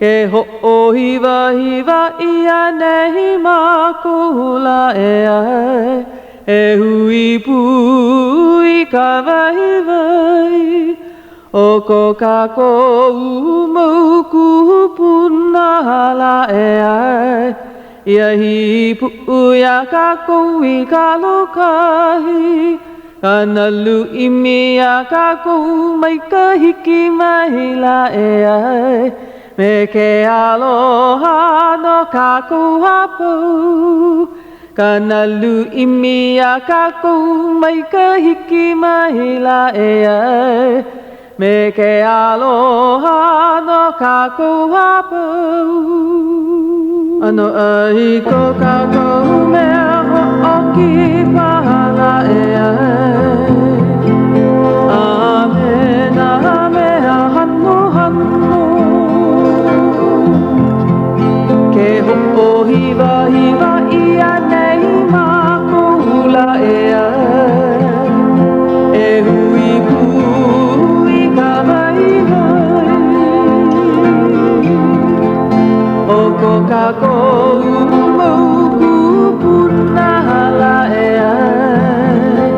Ke hoʻohiwa hiwa ia nehi makula e ai E hui pui ka waiwai O ko kako mauku punala e ai Ia hi puu ia kako I ka lokahi Kana luimi ia kako mai ka hiki mai la e ai Me ke aloha no kako hapau Kana luimi a kako mai ka hiki mai la e ai Me ke aloha no kako hapau Ano ai ko kako mea hoʻoki pahala e ai Amen, amen, hano, hano Ke hoʻohiwa hiwa ia nei makula e ai E hui pui ka waiwai O ko kako mauku punala e ai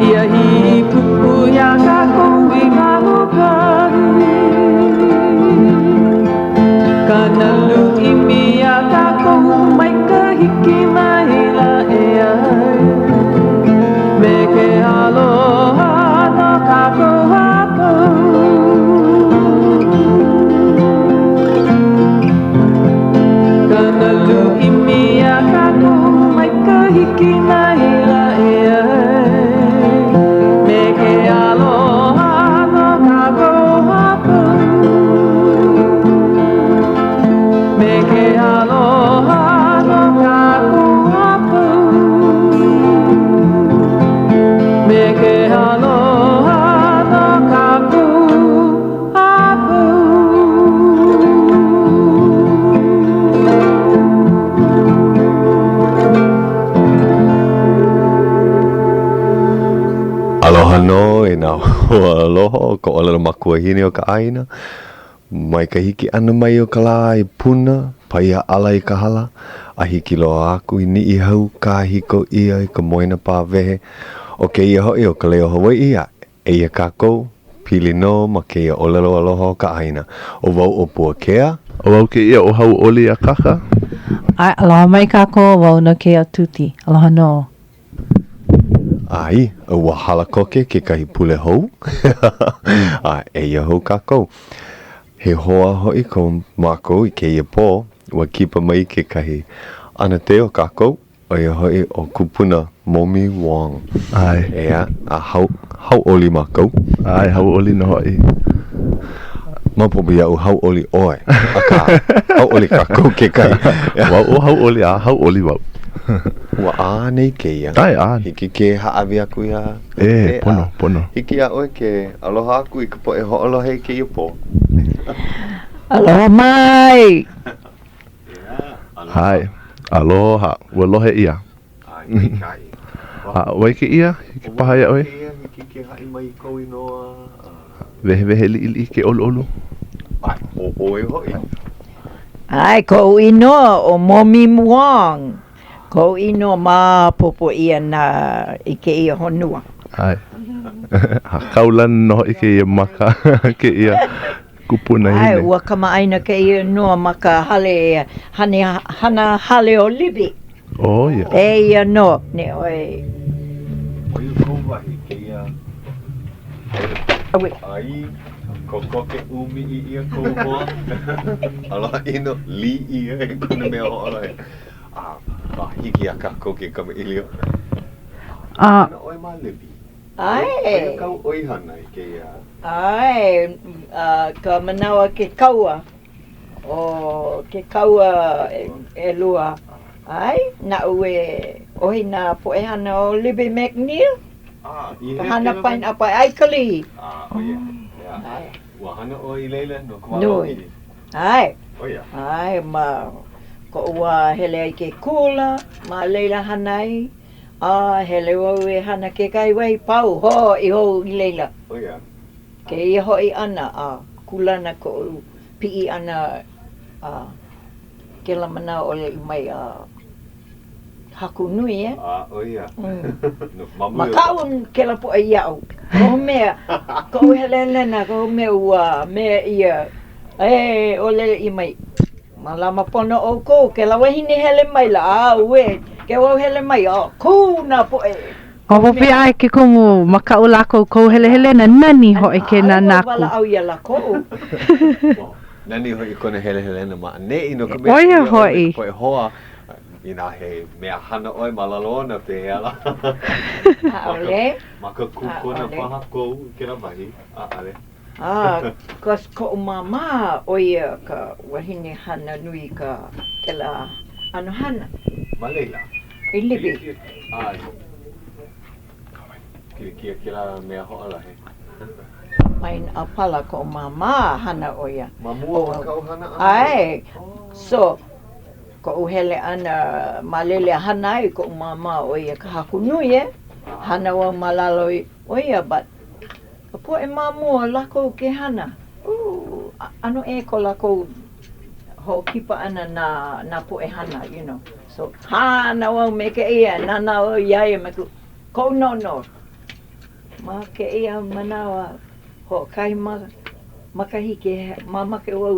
Ia hi puu ia kako I ka lokahi Kana luimi ia kako mai ka hiki mai la e ai Me ke aloha no kako hapau Kana luimi ia kako mai ka hiki mai la e ai Me ke aloha no kako hapau Me ke aloha no kako hapau Me ke aloha no kako hapau Aloha no e nā hoa aloha ko ala makua hine o ka aina mai ka hiki ana mai o ka la I puna paia ala I ka hala a hiki loa aku I ni'i hau ka hiko ia I ka moina pāwehe o ke ia hoi o Ka Leo Hawaiʻi a e ia kākou pili no ma ke ia olelo aloha o ka aina o wau o Puakea O wau ke ia o Hauʻoli Akaka Ai, aloha mai kākou wau no ke a Tuti. Aloha no. Ai, ua hala koke ke kahi pule hou. E ia hou kākou. He hoa hoi ko mākou I ke ia pō, ua kipa mai ke kahi ana te o kākou, o ia hoi o kupuna Momi Wong. Ai. Ea, a hauʻoli mākou. Ai, Hauʻoli no hoi. Mapobi au hauʻoli oe. Aka, hauʻoli kākou ke kahi. Wau o Hauʻoli a Hauʻoli wau. Ua a nei ke ia. Ai, a. Hiki ke haawi aku ia. Pono, pono. Hiki a oe ke aloha aku I ka po e hoʻoloha I ke ia pō. Aloha mai. Hai. Aloha. Ua lohe ia. Ai, kai. Wai ke ia? Hiki paha ia oe? Hiki ke hai mai kou inoa. Vehe li ke olu. Ai, o oe hoi. Ai, ko inoa o Momi Wong. Ko inoa mā popo ia na I ke ia honua. Ai. Kaulan no I ke ia maka ke ia kupuna hine. Ai, ua kamaaina ke ia noa maka hale, hana hale o libi. Oh, ia. E ia no, ne oe. Oi kou wahi ke ia. Ai, ko koke umi I ia kou hoa. Aloha ino, li ia e kuna mea hoʻola e. Hiki a kākou ke kama ilio. Ana oi mā libi. Ai. Oi kau oi hana I ke ia. Ai, ka manawa ke kaua. O ke kaua e lua. Ai, na ue ohi na poehana o Libby McNeil. Ka hana pain apa ai kali. Oh ia. Ai. Ua hana o I leila no ka wala I. Ai. Oh ia. Ai, ma ko ua hele ai ke kula, ma leila hanai. Hele wau e hana ke kai wai pau ho I ho I leila. Oh ia. Ke ia hoi ana kulana ko pi ana ke la mana ole I mai haku nui Oia. Makaun ke la po iau. Ko mea ko helena ko mea ua mea ia. Ole I mai. Malama pono o ko ke la wahine hele mai la we ke wa hele mai ko na po O wapi ai ke komu makau lako kou hele na nani ho ke na naku. Wala au ia la ko. Nani hoi kona hele na ma ne ino ka Oia hoi. Poi hoa ina he mea hana oi malalona pe ala. Ole. Maka kukona paha kou ke la mahi. Ale. Kas ko mama oia ka wahine hana nui ka kela ano hana. Malela. Ilibi. Kira mea ho'ala he. Main apala ko mama hana oia. Mamua kau hana Ai. So ko uhele ana malele hana ai ko mama oia ka haku nui hana wa malaloi oia but po mamua lako ke hana. Ano ko lako ho kipa ana na po hana, you know. So hana wa me ke ia nana o ia me ko no. Ma ke ia manawa ho kai makahike mama ke wa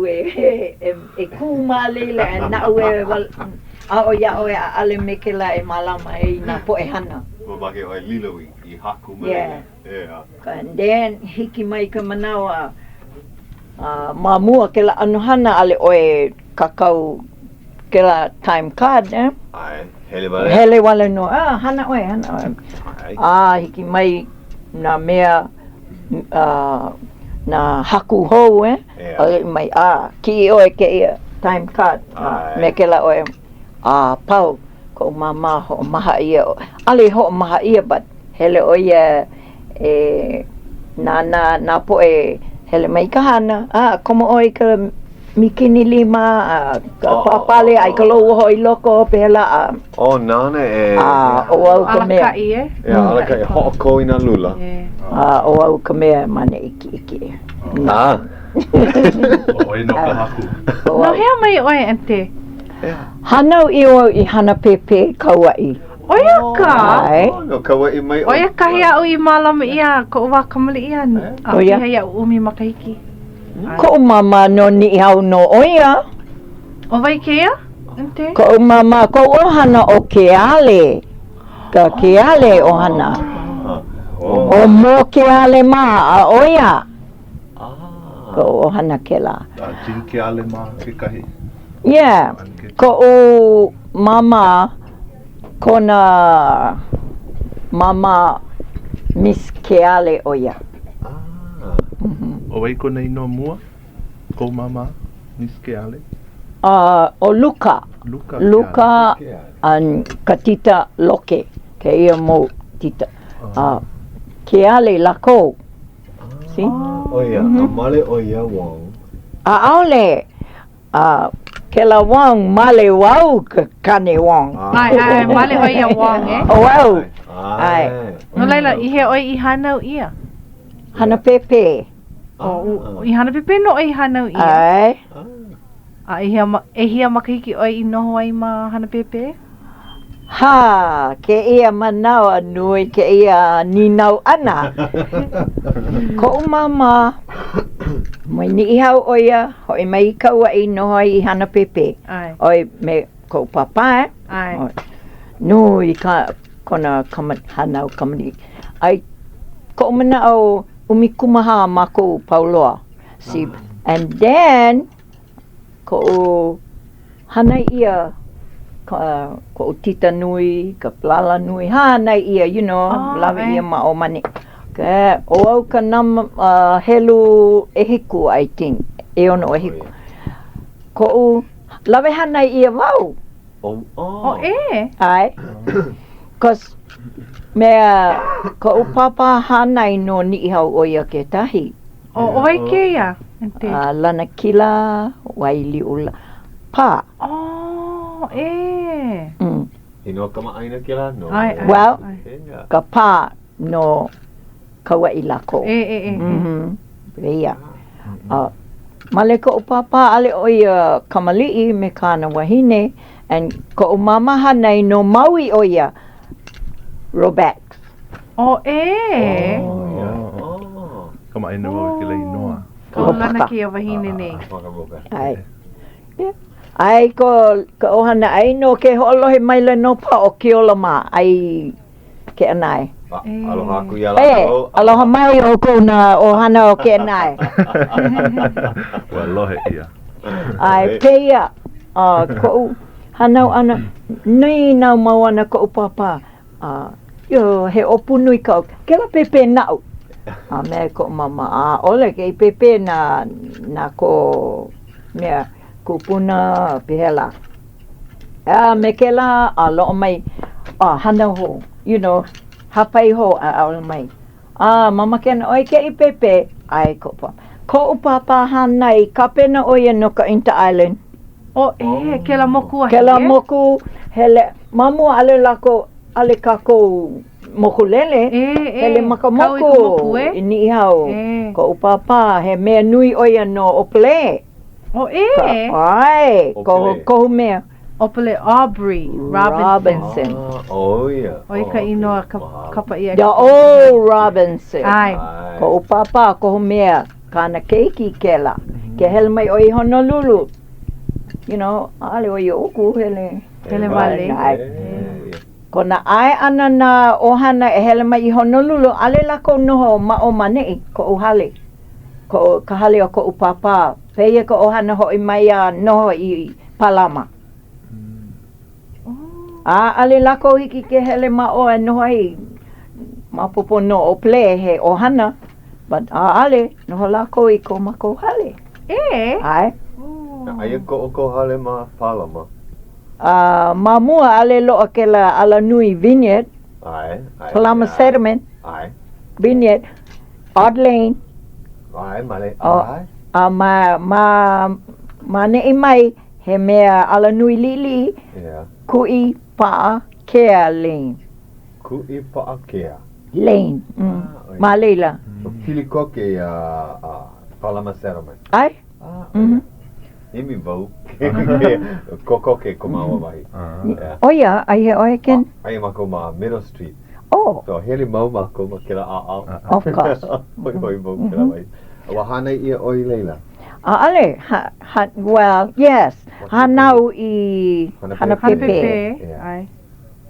ku malele na we o ya ale me ke la malama na po hana. Wa ke oi liloi I haku mai. Yeah. And then hiki mai ka manawa mamua ke la anuhana ale oe kakau ke la time card Ai, hele hele wale no hana oe hiki mai na mea na haku hou ale mai ki oe ke ia time card me ke la oe pau ko mama ho maha ia ale ho maha ia but hele oe na po hele mai ka hana como oi ka mikini lima ka papale ai ka lo hoi loko pela nana o au ka mea alaka ho ko ina lula o au ka mea mane iki Oi no ka haku. No hea mai oe ante. hanau I hana pepe kauai Oia ka. No kawaii mai. Oia ka hea ui malama ia ko wa kamali ia. Oia hea umi makahiki. ko mama no ni hau no oia O vai ke ia? Ante. ko mama ko ohana o keale ka keale ohana o mo keale ma oia ko ohana kela Jin ke ale ma ke kahi. ko mama kona mama Miss Keale oia. O wai kona ino mua? Ko mama Miss Keale? O Luka an katita loke ke ia mo tita. Keale lako. See? Oia, male oia wong. Aole. Kela wong male wau kane wong. Ai male oia wong Wow. Ai. No laila I he oi I hanau ia. Hana pepe. I hana pepe no I hanau ia. Ai. E hia makahiki oi I noho ai ma hana pepe? Ke ia manawa nui ke ia ninau ana. Ko mama mai ni hau oia hoi mai kaua I noho I hana pepe. Oi me ko papa Ai. Nui ka kona hanau kamani. Ai ko mana o umikumaha mako pauloa. See, and then ko hana ia ko tita nui, ka plala nui, hana ia, you know, lawe ia ma o mani. Ka o au ka nam helu ehiku, I think, e ono ehiku. Ko lawe hana ia wau. Ai. Cause mea ko papa hana no ni hau oia ke tahi. O vai ke ia? Lana kila waili ula pa. Ino kama aina kila no. Well, ka pa no kawaii lako. Rea. Male ko papa ale o ia kamali'i me kana wahine and ko mama hanai no maui o ia Robex. O e. Kama ina mo kila inoa. Ko lana ki a wahine nei. Ai. Ai ko ohana ai no ke holohe mai le no pa o ke ola ma ai ke anai. Aloha ku ia lako. Aloha mai o ko na ohana o ke anai. Wa lohe ia. Ai ke ia ko hanau ana nei nau mau ana ko papa. Yo he opunui ka ke la pepe nau. Me ko mama ole ke pepe na ko mea kupuna pihela. Me ke la lo mai hana ho, you know, hapai ho mai. Mama ken oi ke I pepe ai ko pa. Ko papa hanai kapena oia no ka Inter Island. O e ke la moku a Ke la moku hele mamu ale lako ale kako moku lele. Hele makamoku ini hau. Ko papa he mea nui oia no opele. O e. Ai, ko mea. Opele Aubrey Robinson. Oh yeah. Oi ka inoa kapa ia. Ya Robinson. Ai. Ko papa ko mea kana keiki kela. Ke hel mai oi Honolulu. You know, ale oi oku hele wale. Kona ai ana na ohana e hele mai I Honolulu ale la ko noho ma o mane ko uhale. Ko kahale o ko papa. Peia ko ohana hoi mai noho I Palama. Ale lako hiki ke hele ma o noho ai mapopo no o ple he ohana. But ale noho lako I ko mako hale. Ai. Ai ko hale ma Palama. Mamua ale lo akela ala nui vineyard. Ai. Palama settlement. Ai. Vineyard. Odd Lane. Ai, male. Ma ne mai he mea ala nui lili. Kui pa Kea Lane. Kui pa Kea Lane. Ma leila. Pili koke Palama settlement. Ai. Imi vau. Kokoke ko maua wahi. Oia, ai oia ken. Ai mako ma Middle Street. Oh. So hele mau mako ma kila Of course. Hoi vau kila wahi. Wahana ia oi leila. Ale, well, yes. Hanau I hana pepe. Ai.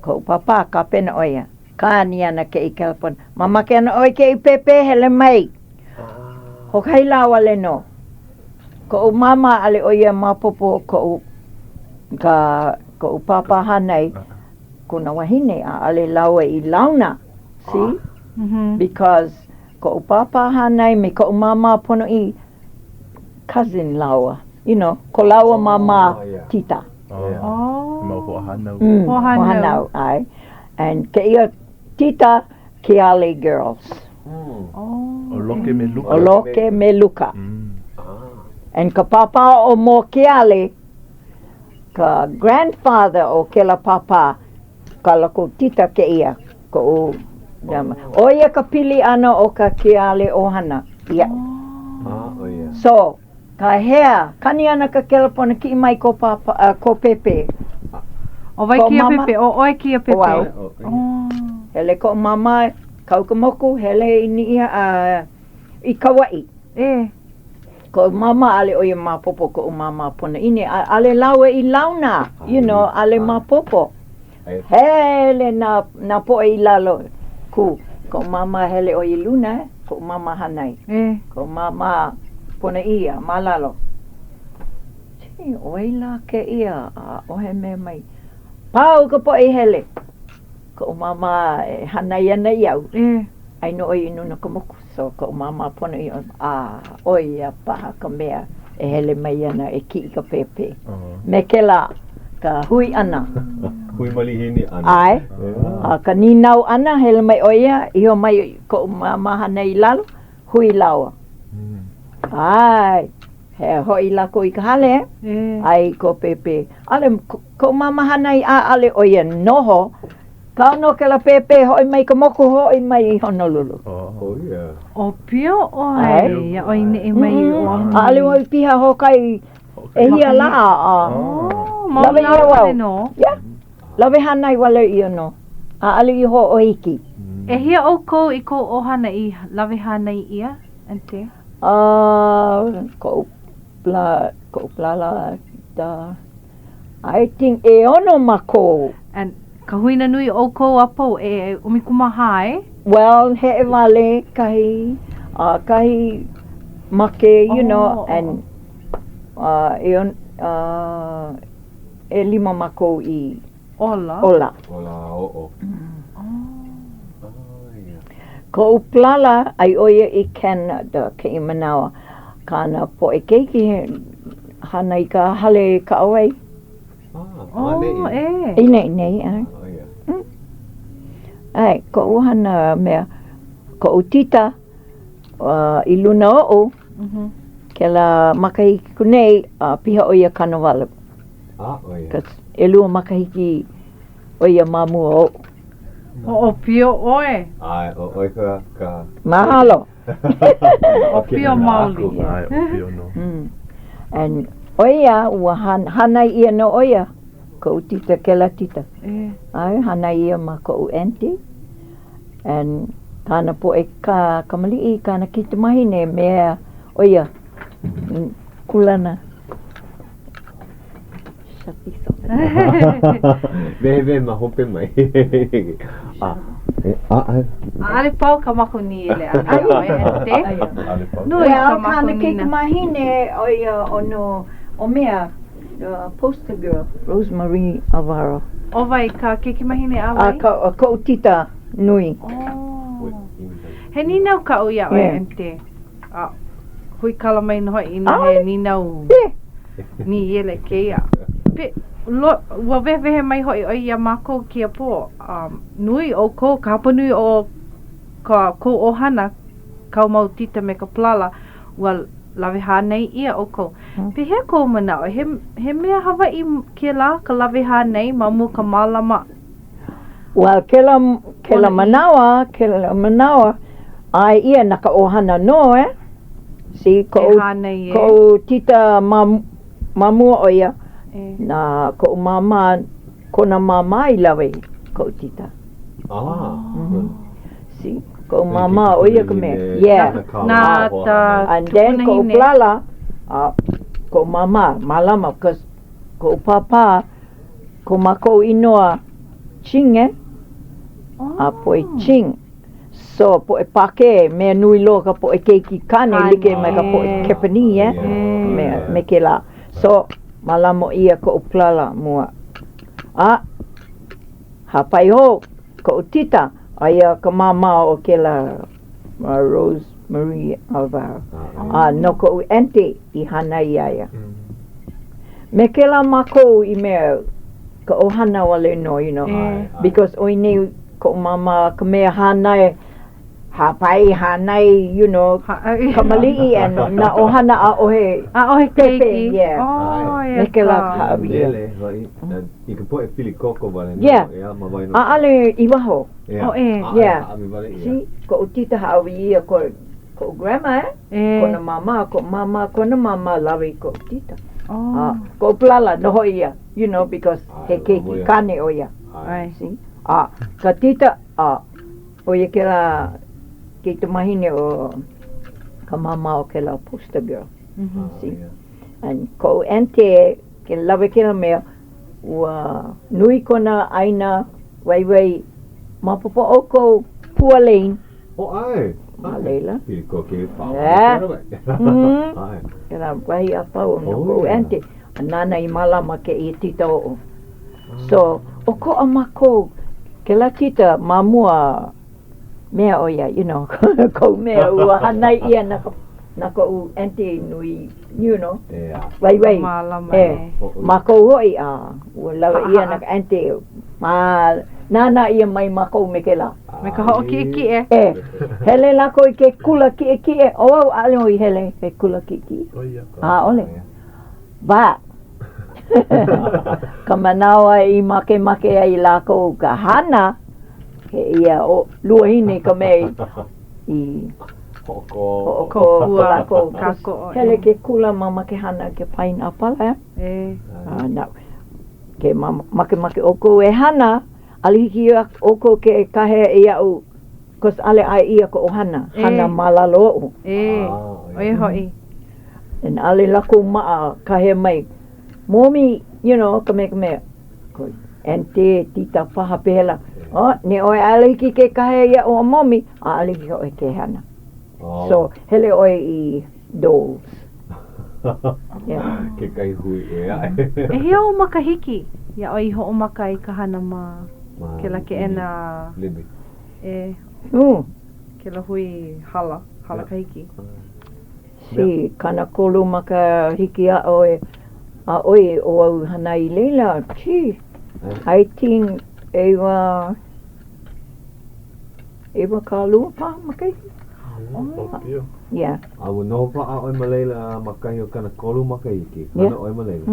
Ko papa ka pena oia. Ka ni ana ke I California. Mama ke ana oi ke I pepe hele mai. Hokai lawa le no. Ko mama ale oia mapopo ko papa hanai kuna wahine ale lawa I launa. See? Because ko papa hanai me ko mama pono I cousin lawa. You know, ko lawa mama tita. Mo hanau. Hanau, ai. And ke ia tita Keale girls. Oloke me luka. Oloke me luka. And ka papa o mo Keale, ka grandfather o ke la papa, ka lako tita ke ia. Ko o ia ka pili ana o ka Keale ohana. Ia. So, ka hea, kani ana ka kelepona ki mai ko papa, ko pepe. O vai kia pepe, o oi kia pepe. Wow. Hele ko mama, kaukamoku, hele ini I Kauai. Ko mama ale oia mapopo ko mama pona ini ale lawe I launa, you know, ale mapopo. Hele na po I lalo ku. Ko mama hele oia luna, ko mama hanai. Ko mama pona ia malalo. Oila ke ia ohe me mai. Pau ka po I hele. Ko mama hanai ana iau. Ai no oi no na komoku so ko mama pona I oia paha ka mea e hele mai ana e ki ka pepe. Me kela ka hui ana. Hui malihini ana. Ai. Ka ninau ana hele mai oia iho mai ko mama hanai lalo hui lawa. Ai. He hoi la ko I ka hale. Ai ko pepe. Ale ko mama hanai ale oia noho Ka no ke la pepe hoi mai ka moku hoi mai I Honolulu. Oh, yeah. O pio oi. Ai. Ia oi ne mai o. A ale oi piha hokai e hia la a. Oh, Lawe ia mauna wau. no. Yeah. Lawe hanai wale ia no. A ale I ho o hiki. E hia o ko I ko ohana I lawe hanai ia, ante? Ko plala da. I think e ono mako. And ka huina nui o ko apo e umikumahai. Well, he e wale kahi make, you know, and e lima mako I Ola. ola. Oh. Ko plala ai oia I Canada ke I Manawa. Kana po e keiki hana I ka hale ka awai. Oh, e. I nei, ai. Oh, yeah. Ai, ko hana mea, ko tita I luna o ke la makahiki kunei piha oia kanawalu. Oh, yeah. Kas e lua makahiki oia mamua o. O pio oe. Ai, oi ka... Mahalo. O pio mauli. Ai, o pio no. And oia ua hana ia no oia. Ko tita ke la tita. E. Ai, hana ia ma ko auntie. And kana po e ka kamali'i kana kita mahine mea oia. Kulana. Shatiso. Ve mahope mai. Ale pau ka mako ni ele ale oe ente. Nui ka Well, mako kana ni ke na. mahine oia ono o mea poster girl Rosemary Alvaro. O vai ka kiki mahine awai? Ko tita nui. Oh. He ni nau ka uia oe ente. Hui kala mai noho ina he ni nau ni ele ke ia. Pe, ua vehe mai hoi o ia mako kia po. Nui o ko, ka hapa nui o ko ohana, kau mau tita me ka plala, ua lawe hanei ia o ko. Pe he ko mana o, he mea Hawai'i ke la, ka lawe hanei, mamu ka malama. Well, ke la manawa, ai ia naka ohana no Si, ko tita mamua oia. Na ko mama, kona mama I lawe ko tita. Si, ko mama oia ka me. Yeah. Na ta And then ko plala, ko mama, malama, because ko papa, ko mako inoa ching po e ching. So po e pake, me nui loka po e keiki kane, like me ka po e kepani, me ke la. So, malamo ia ko plala mua. Hapai ho, ko tita, aia ka mama o ke la Rosemary Alvaro. No ko auntie I hana ia. Me ke la mako I mea, ka ohana wale no, you know. Because oine ko mama ka mea hanai, hapai hanai, you know, kamali'i and na ohana a ohe. A ohe keiki. Yeah. Oh, yes. Me ke la ka Lele, I ka po e pili koko wale. Yeah. Ale I waho. Oh, e. Yeah. Si, ko tita haawi ia ko grandma Kona mama, kona mama lawe ko tita. Ko plala no ia, you know, because he keiki kane o ia. Si. Ka tita, o ia ke la, ke te mahine o ka mama o ke la poster girl. Si. And ko ente, ke lawe ke la mea, ua nui kona aina, wai, mapopo o ko pualein. O ai. Malela. Pili koke pa. Yeah. Kera wai apa o no ko ente. Nana I malama ke I tita o. So, o ko amako, ke la tita mamua mea oia, you know, ko mea ua hanai ia na ko ente nui, you know. Wai. Mako hoi ua lawa ia na ente. Nana ia mai mako me ke la. Me ka ho'o ki e. Hele lako I ke kula ki e. O ale o I hele ke kula ki. Ole. Ba. Ka manawa I make ai lako ka hana He ia o luahine ka mei I Hoko. Ko kako. Hele ke kula mama ke hana ke pineapple na ke mama make oko e hana alihiki oko ke kahe ia u kos ale ai ia ko hana malalo Oi hoi. and ale lako maa kahe mai momi kame ko ente tita paha pela ne oi alihiki ke kahe ia o momi alihiki o ke hana so hele oi I dolls Ke kai hui E hea o makahiki ia oi ho o maka I ka hana ma ke la ke ena Libi. ke la hui hala kahiki si kana kolu maka hiki a oi o au hana I leila I think Eva Ka Leo pa makahiki yeah Awa no pa a oi malela makahi o kana kolu makaiki. Kana oi malela.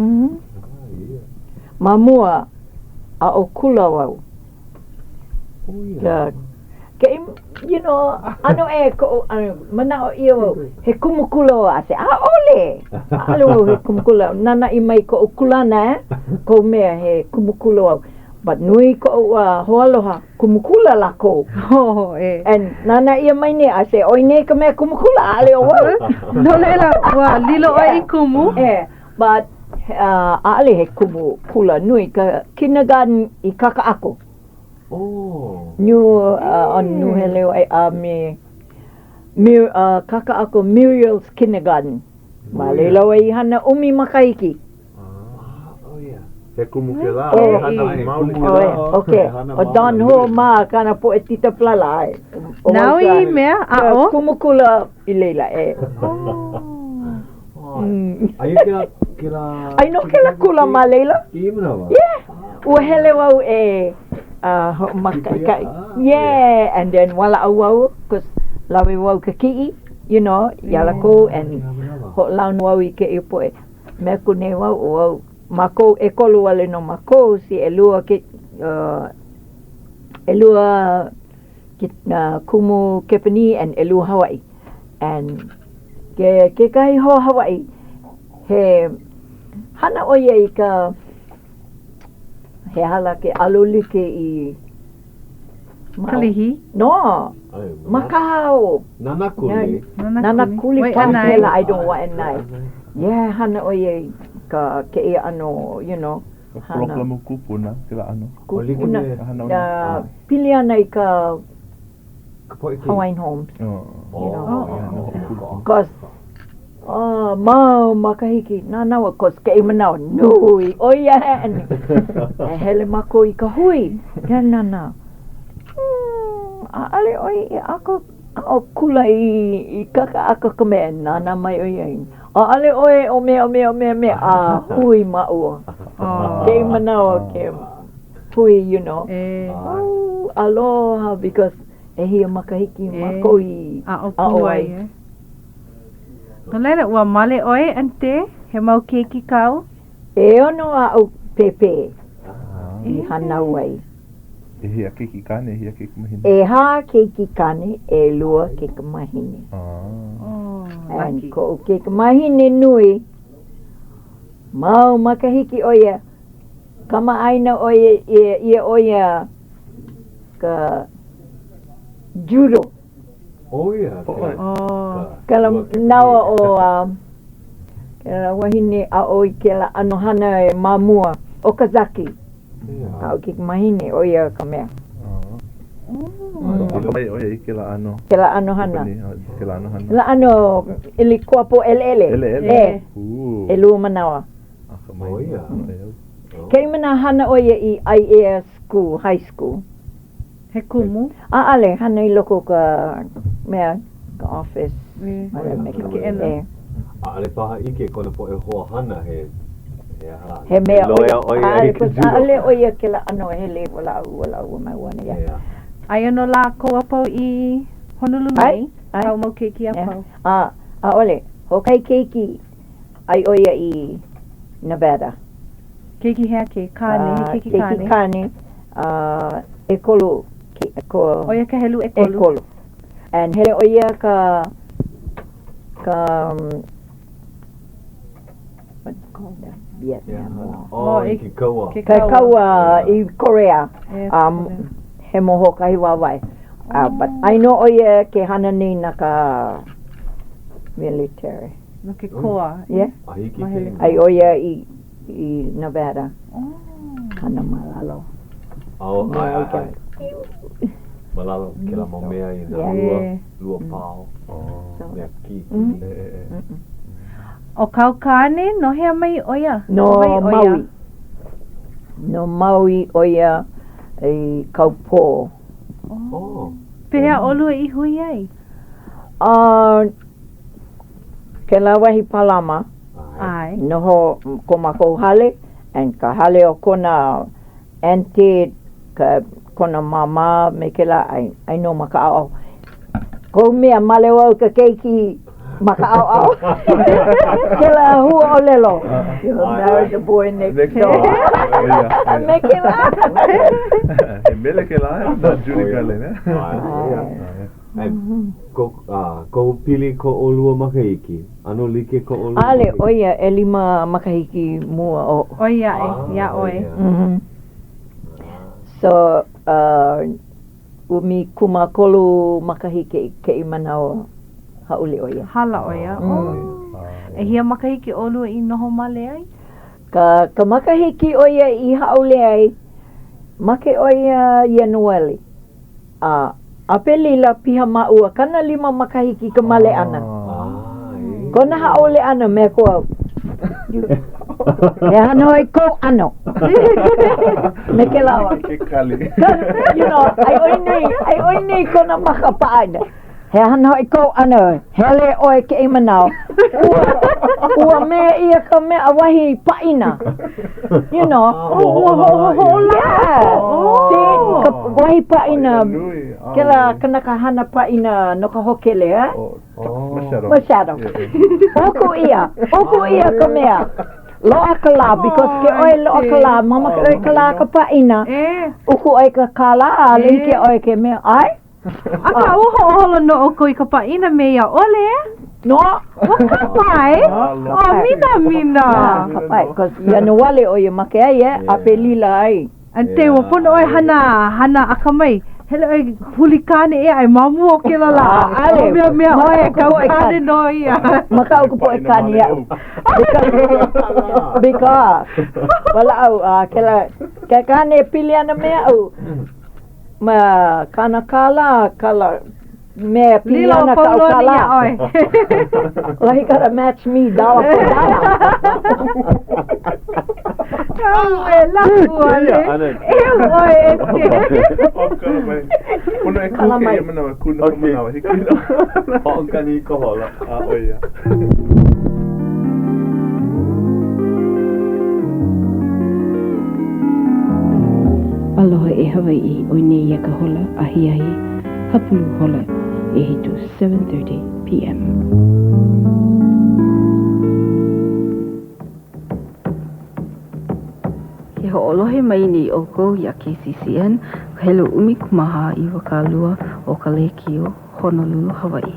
Mamua a o kula wau. Ke ano ko mana o iyo he kumukulo ase ole. Alo he kumukulo nana I mai ko kulana ko mea he kumukulo wau. But nui ko hoaloha kumukula lako. And nana ia mai ne ase oi ne ka mea kumukula ale o wau. No leila wa lilo oi kumu But ale he kumukula nui ka kindergarten I kaka ako. Nu hele me kaka ako Muriel's kindergarten. Ma leila wai hana umi makaiki. He kumu ke la, hana I mauli ke la. Okay, o don ho ma kana po e tita plala ai. Nau I mea a o? Kumukula I leila Ai kila Ai no kila kula ma leila? Imna. Yeah. Ua hele wau yeah, and then wala au wau, cause lawe wau ka ki'i, yala ko, and ho laun wau I ke ipo me kune wau mako e kolu wale no mako si elua kumu Kepani and elua Hawai'i and ke kai ho Hawai'i he hana oye I ka he hala ke alolike I Kalihi? No makahao nanakuli pamela I don't want nai yeah hana oye ka ke ia ano hana kupuna kila ano kupuna piliana I ka Hawaiian homes cause mau makahiki nanawa cause ke imanao nui oia and hele mako I ka hui nana ale oi ako kula I kaka ako kame nana mai oi ale oi o me hui maua ke manao ke hui aloha because hia makahiki mako I oi no leila ua male oi ante he mau keiki kau ono au pepe I hana wai hia keiki kane hia keiki mahine keiki kane lua keiki mahine and ko keiki mahine nui mau makahiki oia kama aina oia ia oia ka judo kala nawa o kala wahine a oi kala ano hana mamua Okazaki au keiki mahine oia ka mea mai oia I kela ano hana kela ano ili kuapo ele lua manawa kei mana hana oia I IAS school high school he kumu ale hana I loko ka mea ka office ale paha ike kona po e hoa hana he mea ale oia kela ano hele wala au mai wana ya ai no la ko apau I Honolulu nei au mau keiki apau ole ho kai keiki ai oia I Nevada keiki hea ke kane keiki kane e kolu Oia ka helu e kolu. And hele oia ka what do you call that? Vietnam. Ki kaua. Ka kaua I Korea. He moho kahi wawai. But I know oia ke hana nei na ka military. No ke koa. Yeah. Ai oia I Nevada. Hana malalo. Malalo ke la momea I na lua pao. Mea ki. O kaukane no hea mai oia. No Maui. No Maui oia I kaupō. Pehea olu I hui ai? Ke la wahi palama. Ai. Noho ko makou hale. And ka hale o kona auntie, ka kona mama, me ke la I know maka au. Ko mea male wau ka keiki maka au. Ke la hua o lelo. You married the boy next door. Me ke la. E mele ke la, na juni ka le, ne? Ko pili ko olua makahiki. Ano like ko olua Ale, oia, e 5 makahiki mua o. Oia ia oi. So, umi kumakolu makahiki ke I manao Hauʻoli oia. Hala oia. E hia makahiki olu I noho male ai? Ka makahiki oia I Hauʻoli ai, make oia Ianuari. Apelila piha maua, kana 5 makahiki ka male ana. Kona Hauʻoli ana me koa. E ano I ko ano. Me ke lawa. Ke kali. You know, ai oinei kona maka paana. He ano I ko ano, hele oe ke I manao. Ua mea ia ka mea wahi paina. You know. Yeah. See, ka wahi paina. Kela kana ka hana paina no ka hokele, eh? Mashado. Oku ia ka mea. Loa ka la, because ke oe loa ka la, mama ke oe ka la ka paina. Uku oe ka kala, le ke oe ke mea. Ai? Aka uho holo no o koi ka paina mea ole? No. Waka pai? Mina. Kapai, because Ianuari oe make ai, apelila ai. Ante wa pono oe hana akamai. Hele oe hulikane ai mamu o ke la. Ale. Mea oe kaukane no ia. Maka o kupo e kaniau. Because wala au ke kane piliana mea au. Ma kana kala me piliana ka kala. Well, he gotta match me dollar for dollar. Aloha e Hawai'i o nei ia ka hola ahiahi hapulu hola e hitu 7:30 p.m. He ho'olohe mai nei oko ia KCCN hele umi kumaha I wakalua o ka lekio Honolulu, Hawai'i.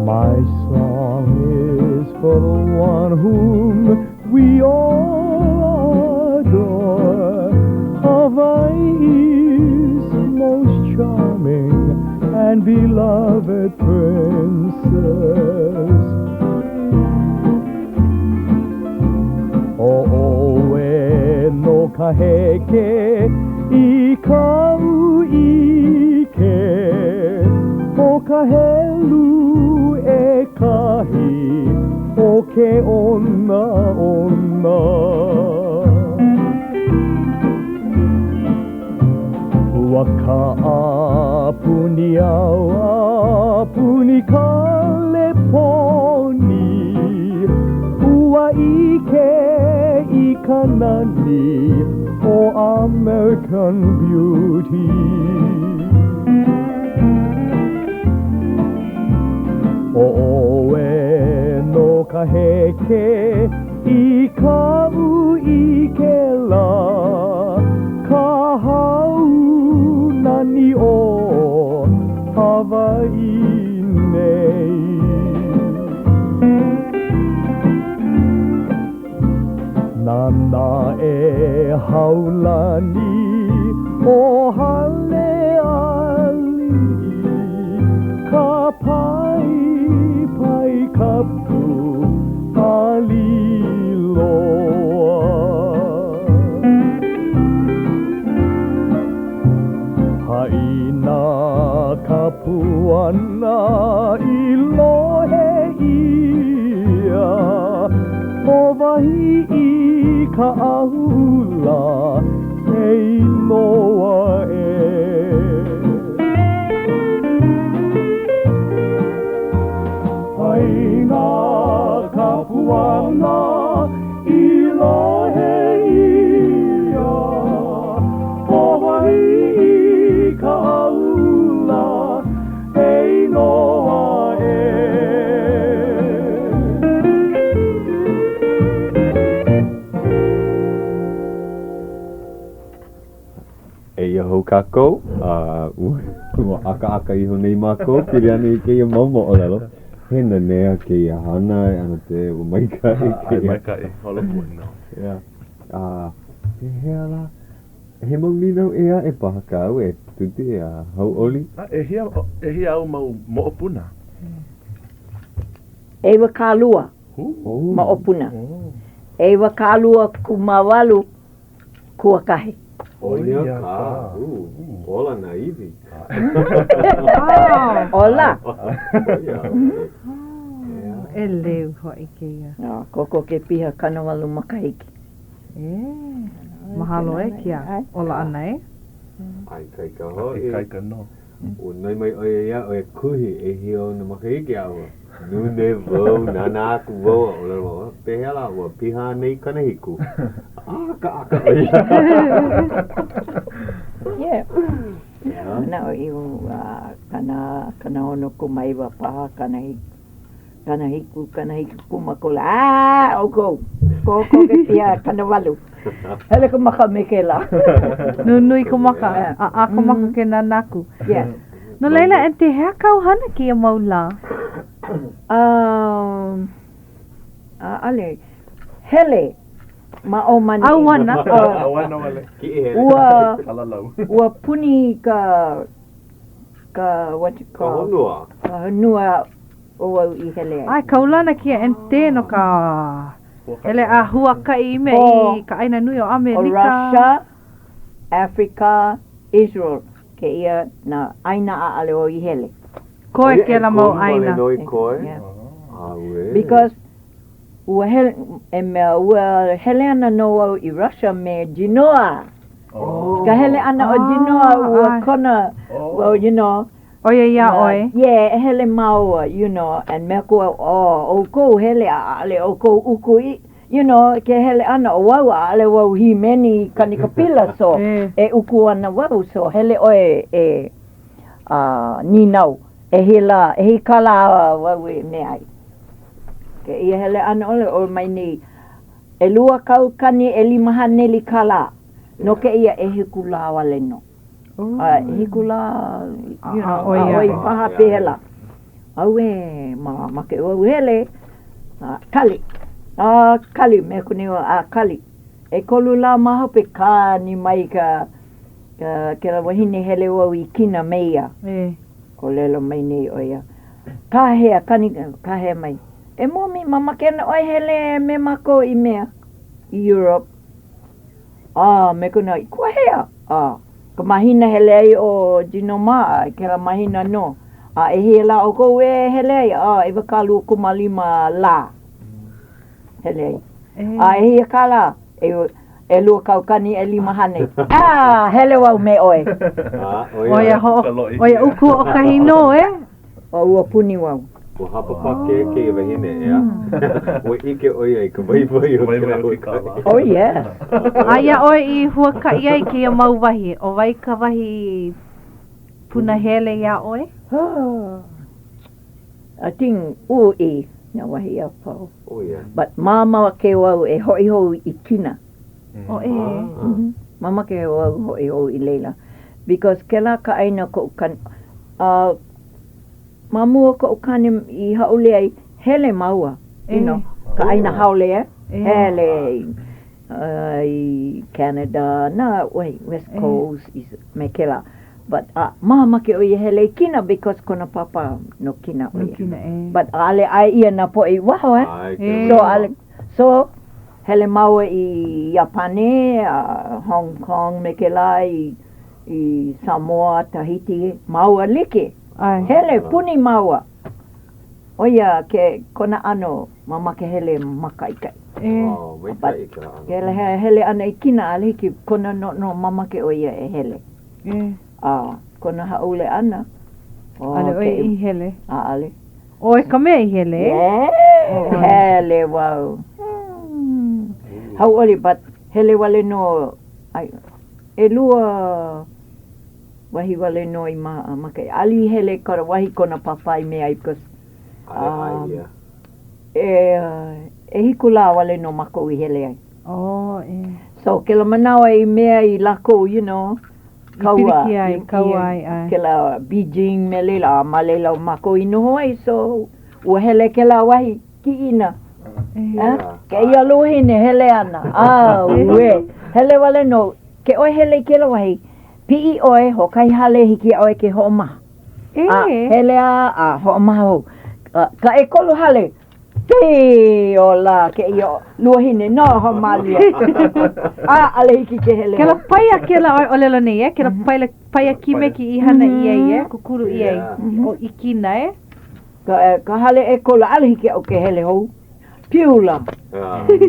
My song is for the one whom we all adore, Hawaii's most charming and beloved princess. O'oe no kaheke I kau ike ka helu e kahi o ke ona ona. Ua ka apuni au apuni ka leponi. Ua ike I ka nani o American Beauty. O oe no ka heke I ka uike la. Ka hau nani o Hawai'i nei. Nana e haulani o hale ali. Ka pai pai kapu aliloa. Haina kapuana I lohe ia. O wahi I ka ahula hei noa e. Haina kapuana I lohe ia. O wahi I ka ahula hei noa e. E ia hou kākou, ua aka iho nei mākou, piri ana I keia maumo o lalo. Hena nea keia hana e ana te ua maikai. Maikai, holopu no. Ia. He hea la, he mau ninau ea e pahaka au e tuti e a hauʻoli. E hia au mau moʻopuna. Ewa kālua maʻopuna. Ewa kālua kumawalu kuakahe. Oia ka, ola na iwi. Ola. E leu hoi keia. Koko ke piha kanawalu makahiki. Mahalo e kia. Ola ana e. Ai kai ka hoi. Kai ka no. O nei mai oia ia o e kuhi e hio na makahiki aua. Nune vau, nana aku vau. O lero, pehela ua piha nei kanahiku. Aka oia. Yeah. Na o iu kana ono kumaiwa paha kanahiku kumakola. Oko. Koko ke pia kanawalu. Hele ko maka mekela. Nui ko maka. A ko maka ke nanaku. Yeah. No leila en te hea kau hana ki a maula? Ale. Hele. Ma o mani. Awana. Awana wale. Ua puni ka what you call? Honua. Honua o au I hele. Ai kaulana kia en te no ka. Ele a huakai me I ka aina nui o Amerika. O Russia, Africa, Israel. Ke ia na aina a ale o I hele. Koe ke la mau aina. Because ua hele ana no au I Russia me Genoa. Ka hele ana o Genoa ua kona, well, you know. Oia ia oi. Yeah, hele mau, you know, and me ko o ko hele ale o ko uku you know, ke hele ana o wau ale wau hi meni kanikapila so e uku ana wau so hele oe ni nau e kala wau me ai. Ke ia hele ana ole o mai ni e lua kau kani e lima haneli kala no ke ia e hikula wale no. Hikula, you know, oi paha pehela. Aue, ma ke o hele, kali. Kali, me kuneo kali. E kolu la maha pe ka ni mai ka la wahine hele o I kina meia. Ko lelo mai nei oia. Ka hea mai. E momi, mama kena oi hele me mako I mea. Europe. Me kuna kua hea. Ka mahina hele ai o Dinoma, ke la mahina no. A e he la o kou e hele ai. A e wakalu 5 la. Hele ai. A e he kala. E lua kaukani e 5 hane. Hele wau me oe. Oia uku o kahino O ua puni wau. Ko hapa pa ke wahine ea. O ike oia I ka vai o ke kala. Oh yeah. Aia oe I huakai ai ke mau wahi. O wai ka wahi punahele ia oe? I think ui na wahi a pau. Oh yeah. But mama ke wau e hoi hoi I kina. O Mama ke wau hoi hoi I leila. Because ke la ka aina ko kan mamua ko kani I haole ai hele maua. You know, ka aina haole hele I Canada, na West Coast is me ke la. But mama ke oia hele kina because kona papa no kina oia. But ale ai ia na po I waho So hele maua I Japane, Hong Kong me ke la I Samoa, Tahiti, maua like. Hele puni maua. Oia ke kona ano mama ke hele makaikai. But hele ana I kina ale ki kona no mama ke oia e hele. Kona haole ana. Ale oe I hele. Ale. Oe ka mea I hele? Hele wau. Hauʻoli but hele wale no e lua wahi wale no I makai. Ali hele kora wahi kona papai mea I because e hikula wale no mako I hele ai. So ke la manawa I mea I lako, you know. Kaua ai. Ke la Beijing me leila ma leila mako I noho ai so ua hele ke la wahi ki ina. Ke ia lohine hele ana. We hele wale no ke oe hele ke la wahi pi oe ho kai hale hiki oe ke ho ma. Hele ho ma ho. Ka e kolu hale. Te ola ke ia lohine no ho malia. Ale hiki ke hele. Ke la paia ke la o lelo nei ke la paia kime ki I hana ia kukuru ia o I kina Ka hale e kola ale hiki o ke hele ho. Piula.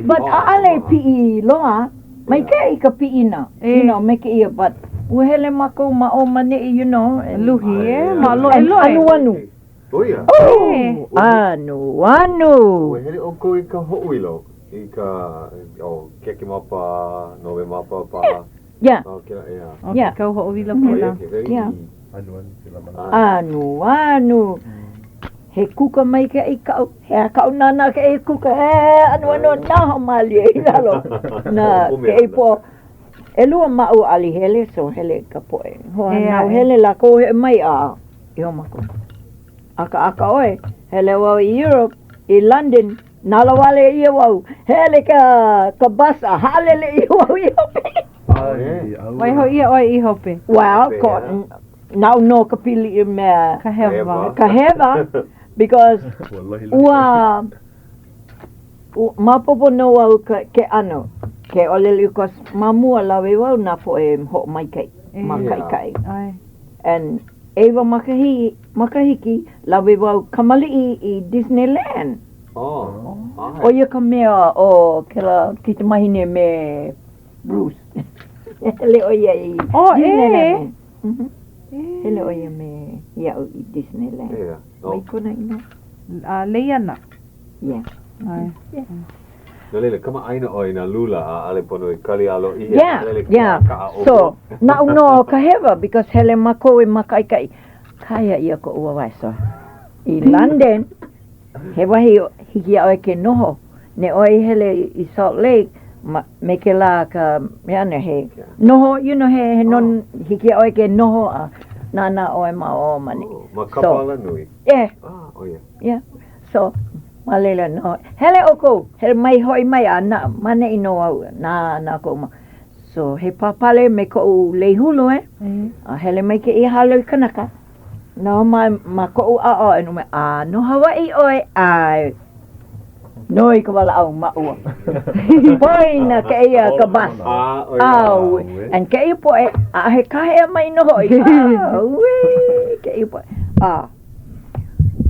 But ale pi loa mai ke I ka pi ina. You know make ia but ua hele mako ma o mane you know luhi ma lo anu. Oia. Anu. Ua hele o ko I ka hoʻuilo. I ka keke mapa, nove mapa pa. Yeah. Yeah. Kau hoʻuilo pula. Yeah. Anu. He kuka mai ke I kau. He kau nana ke I kuka. Anu na mali I lalo. Na ke I po. E lua mau ali hele so hele ka poe. Hoa hele la ko he mai I ho mako. Aka oe. Hele wau I Europe, I London. Nala wale ia wau. Hele ka basa. Halele I wau I hope. Wai ho ia oe I hope. Well, now no ka pili I mea. Ka heva. Because mapopo no wau ke ano. Ke olele kos mamua lawe wau na po e ho mai kai. Makai. And Eva makahiki lawe wau kamali I Disneyland. O ia ka mea o ke la ki te mahine me Bruce. Hele o ia I Disneyland. Hele o ia me ia o I Disneyland. Mai kona ina. Leiana. Yeah. No lele kama aina o ina lula ale pono I kalialo I Yeah. So na uno ka heva because hele mako e makaikai kaya ia ko ua waiso. I London he wahi hiki a oe ke noho ne oe hele I Salt Lake me ke la ka meana he noho you know he non hiki a oe ke noho nana oe ma o mani. Ma kapala nui. Yeah. Yeah. So malela no. Hele oko, hele mai hoi mai ana mane ino au na ko ma. So he papale me ko leihulu hele mai ke I halo I kanaka. No ma ko o eno me no Hawaii oi ai. Noi ka wala au ma ua. Poina ke ia ka bas. And ke I po he kahe mai no hoi. Ke I po.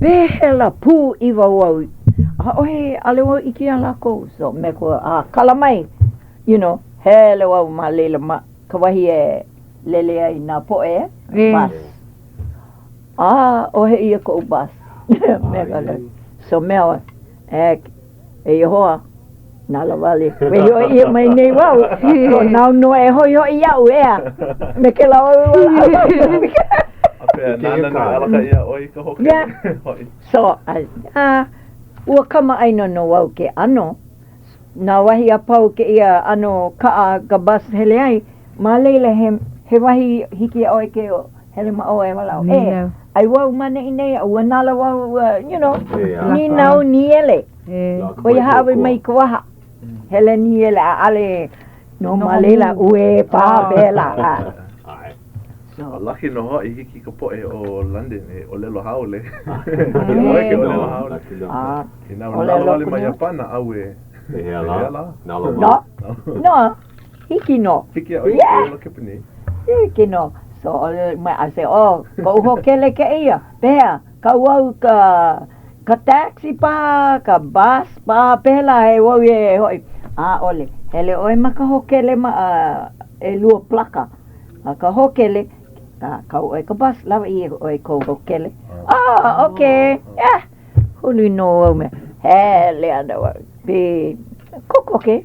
Pehela pu iwa wau. Ohe ale wau iki a lako. So me ko kalamai. You know, hele wau ma leila ma. Kawahi lele ai na poe. Bas. Ohe ia ko bas. So mea hoa. Nala wale. We yo ia mai nei wau. So nau no hoi iau ea. Me ke la wau. Yeah. So, ua kama aino no wau ke ano. Na wahi a pau ke ia ano kaa ka bas hele ai. Ma leila he wahi hiki a oe ke o hele ma oe wala o. Ai wau mane inei ua nala wau, you know, ni nau ni ele. Oi hawe mai kawaha. Hele ni ele a ale no ma leila ue pa bela. So lucky no ho hiki ka poe o London o lelo haole. Ina wale mai Japana awe. No. Hiki no. Hiki o lo kepini. Hiki no. So mai ase ko ho kele ke ia. Pea ka wau ka taxi pa ka bus pa pela e wau e hoi. Ole. Hele oi maka ho kele ma e lua plaka. Ka ho kele ka oi ka bus lava I oi ko kele. Okay. Yeah. Hulu no me. Hele ana wa. Be koko ke.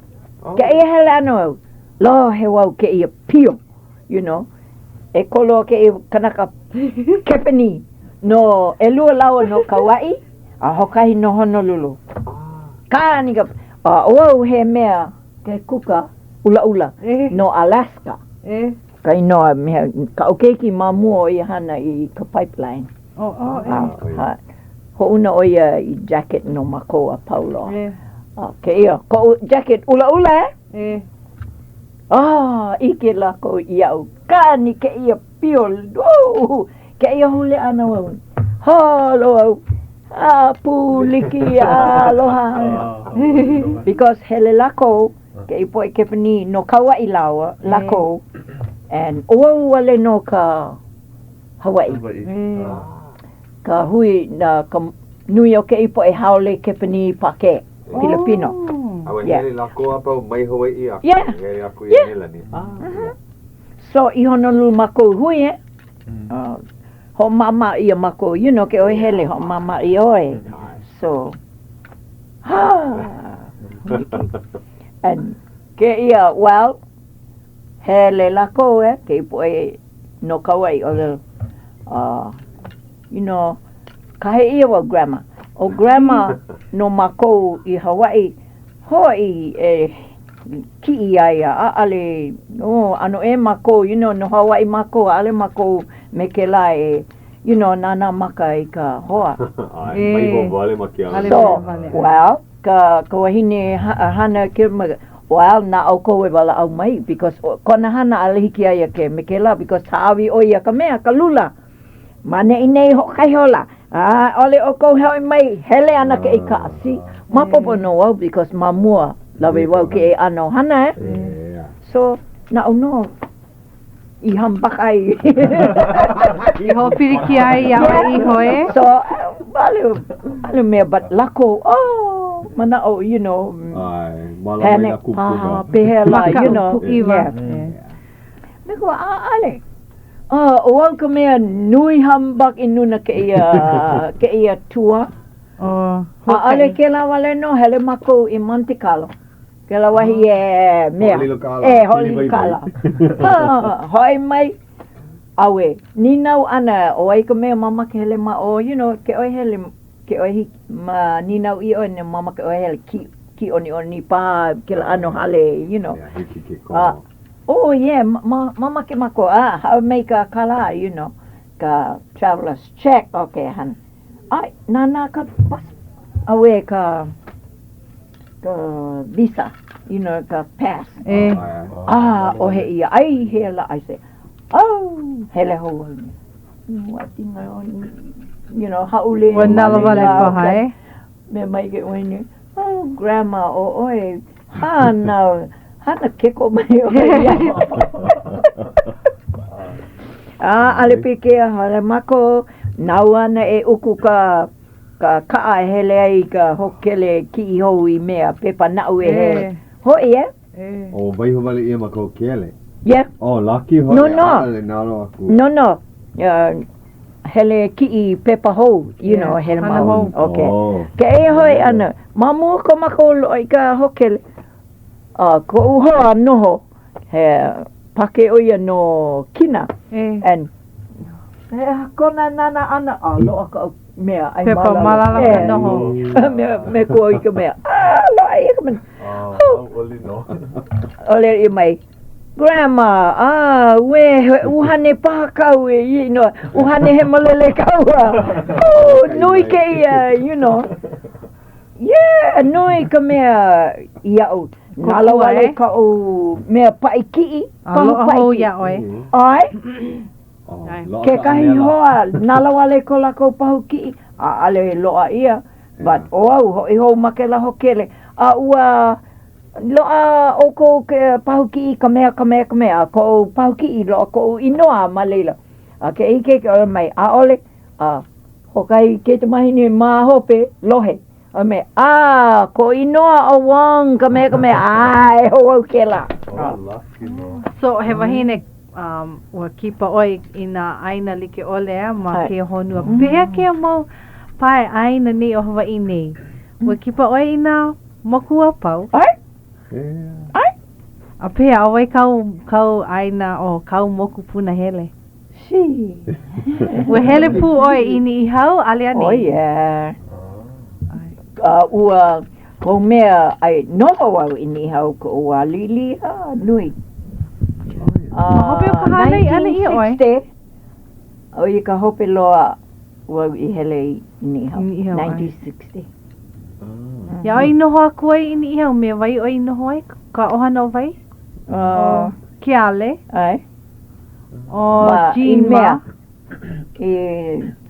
Ke ia hele ana. Lo he wau ke ia pio. You know. E kolo ke kanaka kepeni. No e lua lawa no Kauai. A hokahi no Honolulu. Ka ni ka o he mea ke kuka ula no Alaska. Ka inoa mea, ka okeki mamua o I hana I ka pipeline. Ho una o ia I jacket no mako a paulo. Ke ia, ko jacket ula ike lako iau. Ka ni ke ia pio. Ke ia hule ana wau. Halo wau. Puliki aloha. Because hele lako, ke ipo I kepani no Kauai lawa, lako. And wale no ka Hawaii. Ka hui na ka nui o ke ipo e haole kepani pake, Filipino. Hele lako apa mai Hawaii aku. Hele aku nela ni. So I Honolulu mako hui ho mama ia mako, you know ke oi hele ho mama I oi. So and ke ia well hele lako ke ipo e no Kauai o you know ka he ia wa grandma o grandma no mako I Hawaii hoi ki ia ale no ano e mako you know no Hawaii mako ale mako me ke la you know nana maka I ka hoa mai bo vale makia so well ka wahine hana ke well na au koe wala au mai because kona hana ale hiki ai ke me ke la because hawi o ia ka mea ka lula mane inei ho kai hola ole o ko hoi mai hele ana ke I ka asi mapopo no wau because mamua lawe wau ke ano hana so na no I hambak ai I ho piriki ai I hoe. So ale me but lako mana you know panic behela you know me ko ale o ko me nui hambak inuna ke ia tua ale ke la wale no hele mako I Monte Carlo ke la wahi mea holi kala hoi mai awe ni nau ana o ai ko me mama ke hele ma you know ke oi hele ke oi ma ni nau I ne mama ke oi hele ki oni pa ke la ano hale you know mama ke mako how make a kala you know ka travelers check okay han ai nana ka pas awe ka visa you know ka pass o he ia ai hela I say hele ho what thing you know Hauʻoli Nala wale pahai. Me mai ke oine. Grandma oi. No. Hana keko mai oi. Ale pike hale mako nau ana e uku ka ka kaa hele ai ka hokele ki I hou I mea pepa nau e he. Hoi O vai ho vale ia ma ko kele. Yeah. Oh, lucky ho. No. Nalo aku. No. Hele ki I pepa hou, you know, hele hana mau. hou. Okay. Oh. Ke e hoi ana, mamu ko mako I ka hokele. Ko uhoa noho, he pake oia no kina. And kona nana ana, loa ka mea, ai Pepa malala ka noho. Me ko I ka mea. Loa I ka mea. Hauʻoli no. Ole I mai. Grandma, uhane paha kau you know, uhane he malele kaua. Oh, nui ke ia, you know. Yeah, nui ka mea iau. Nala wale ka o mea paiki. Aloha hou ia oe. Ai? Loa Ke ka kahi anela. hoa, nala wale ko lako pahu ki. Ale loa ia. But oau, hoi hou makela hokele. Ua... Loa o ko ke pahuki ka mea. Ko pahuki loa ko inoa malela. Ke ike ke o mai a ole. Hokai ke te mahini ma hope lohe. O me ko inoa o wang ka mea. Ai ho ke la. Lucky no. So he wahine ua kipa oi I nā aina like ole ma ke honua. Pea ke mau pai aina ni o Hawaiʻi nei. Ua kipa oi I nā mokua pau. Ai? Yeah. Ai? A pea awai kau aina o kau moku puna hele. Si. Ua hele pu oi I ni hau ale ani. Oh yeah. Ua ko mea ai noho wau I ni hau ko ua lili nui. Hope o ka hana I ana ia oi. 1960. O I ka hope loa wau I hele I ni hau. Ni hau, ai. 1960. Ia oi noho aku ai I ni hau me vai oi noho ai ka ohana o vai. Ke ale. Ai. O Ma, Jean I mea.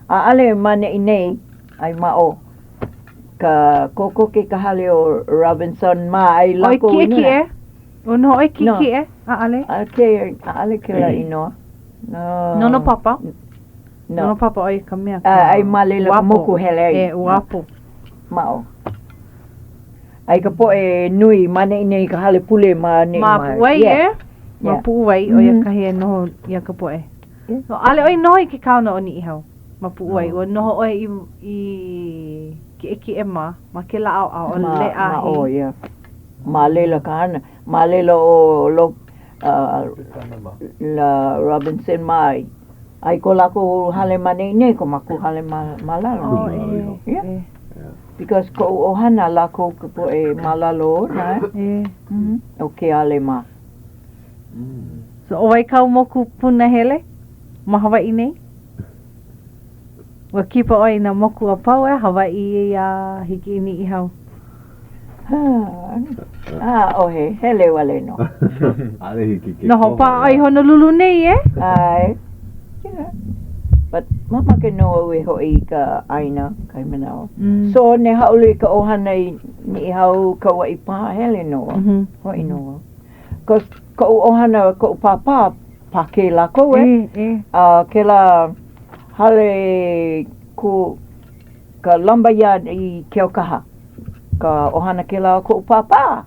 Ale mane I nei ai mao. Ka koko ke Ka Leo Robinson ma ai Oi lako kiki e. O no oi kiki e. A ale. Ale ke la inoa. Nono papa. No. Nono papa oi ka mea. Ai malela ka moku hele ai. E uapo. Mao. Ai ka po e nui mane I nei ka hale pule ma nei Ma puai e. Ma Yeah. puai o ia kahi e noho ia ka poe. Yeah. So ale oi noho I ke kauna o ni I hau. Ma puai o noho oi I ki eki e ma ke la au o le ahi. Ma o ia. Ma lela ka ana. Ma lela o lo la Robinson mai. Ai ko lako hale mane nei ko maku hale malalo. Oh, e. Yeah. E. Because ko ohana lako ko po e malalo na. E. O ke ale ma. So o wai kau moku puna hele? Ma Hawaiʻi nei? Wa kipa oi na moku a pau e Hawaiʻi a hiki ni I hau. Ohe, hele wale no. Ale hiki ke. Noho pa ai Honolulu nei e? Ai. Yeah. But mama ke no e hoi ka aina kai manao. So ne hauli ka ohana I ni hau ka wai pa hele no. Hoi no. Cause ka ohana ka papa pa ke la ko e. Ke la hale ku ka lamba ya I ke okaha. Ka ohana ke la ko papa.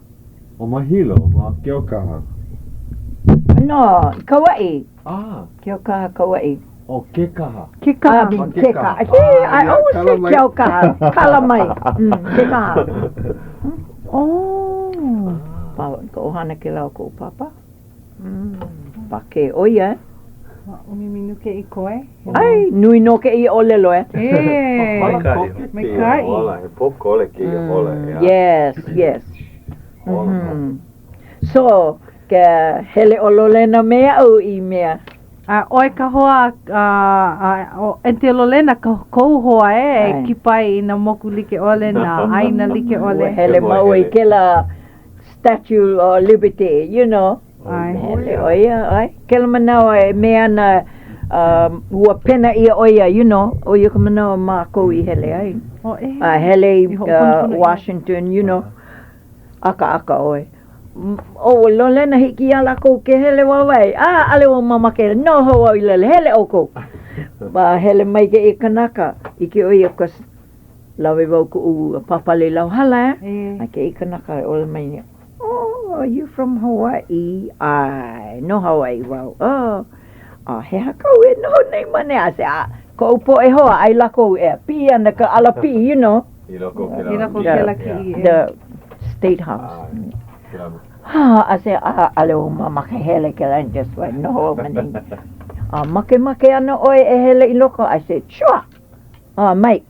O mahilo, ma ke o kaha. No, Kauai. Ke okaha Kauai. O ke kaha. Ke kaha. Ke kaha. I always say ke okaha. Kalamai. Ke kaha. Oh. Pa ka ohana ke la ko papa. Pa ke oia. Umi minu ke I koe. Ai, nui no ke I ole loe. Me kai. Ola, he pokole ke I ola. Yes. So, ke hele ololena mea o I mea. Oi ka hoa o ente lolena ka kou hoa e ki pai I na moku like ole na aina like ole. Hele mau I ke la Statue of Liberty, you know. Ai. Hele oia, ai. Ke la manawa e mea na ua pena ia oia, you know. Oia ka manawa ma kou I hele ai. O e. Hele I hoʻoponopono ia. Washington, you know. Aka oi. O lolena hiki ala ko ke hele wawai. Ale o mama ke no ho I lele hele oko. Ba hele mai ke I kanaka. I ke oia kas lawe wau ku papale lau hala. E. Ai ke ikanaka o le mai. Oh, are you from Hawaii? Ai, no Hawaii wau. Oh, he hakau e no nei mane a se a. Ko upo e hoa ai lako e pi ana ka ala pi, you know. I loko ke I lako ke la ki. The State House. A se a leo mama ke hele ke la just wai no mane. Make ana oi e hele I loko. I said, sure. Mate.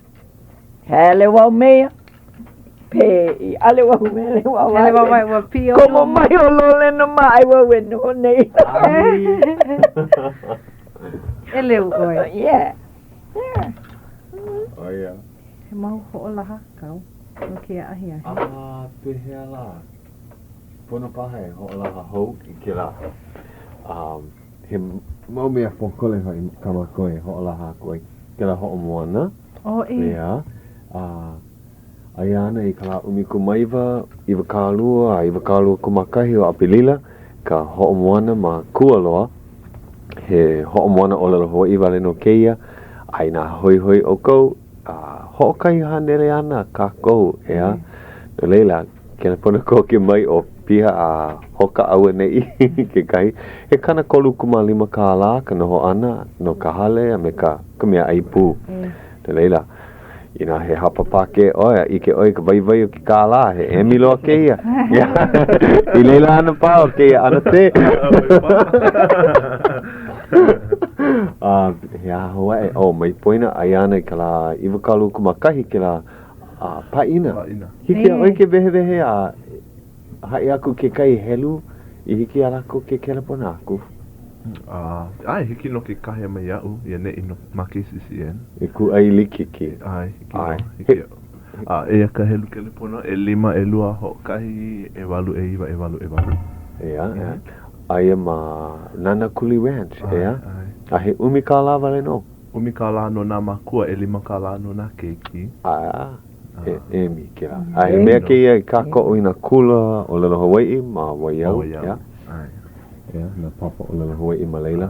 Hele wau mea. Pe ale wau mele wau. Hele wau mai wa pio. Como mai o lole no mai wau e no nei. Ele oi. Yeah. Oh yeah. He mau ho'olaha kau. O ke ahi ahi. Pehea la. Pono pahe ho'olaha hou I ke la. He mau mea whokole hoi kama koe ho'olaha koe. Ke la ho'omoana. O e. Pea. Ai ana I ka la umiku maiwa, I wakalua, I wakalua kumakahi o Apelila, ka ho'omoana ma kualoa. He ho'omoana o lalo Hawai'i wale no keia, ai nā hoi o kou, ho'okai hanere ana ka kou, ea. No leila, ke na pona ko ke mai o pia a hoka aua nei ke kai. He kana kolu kumalima ka la, ka noho ana, no ka hale, a me ka mea aipu. No leila, Ina he hapapa ke oia, I ke oi ka vai o ki ka la, he emilo ke ia. I leila ana pao ke ia ana te. He a Hawaii, mai poina ai ana I ka la iwakalu kumakahi ke la paina. Hiki a oi ke vehe a hai aku ke kai helu, I hiki a lako ke kelepona aku. Ai, hiki no ke kahe mai au, ia ne ino ma KCCN. E ku ai liki ki. Ai, hiki no. E aka helu ke le pona, e 5, e 2, ho kahi, e 8, e 2, e 8. Ea. Ai ma Nana Kuli Ranch, ea. A he umi ka la wale no. Umi ka la no nā makua, e 5 ka la no nā keiki. E mi ke la. A he mea ke ia I kako o ina kula o lalo Hawai'i ma waiau, ea. Yeah, na papa o lalo Hawai'i ma leila.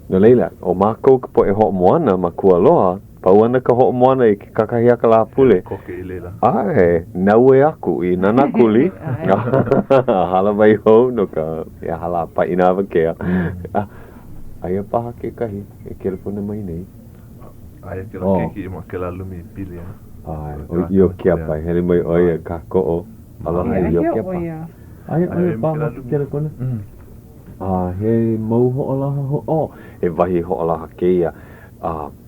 No leila, o mākou ka po e ho'omoana ma kualoa, pau ana ka ho'omoana I ke kakahia ka la pule. Koke I leila. Ai, nau e aku I Nana Kuli. Hala mai hou no ka e hala paina awa kea. Ai a paha ke kahi, e kelepona mai nei. Ai ke la keiki I ma ke la lumi pili. Ai, o Iokepa, hele mai oia ka ko'o. Aloha Iokepa. Ai paha ke kelepona. He mau ho'olaha he wahi ho'olaha keia.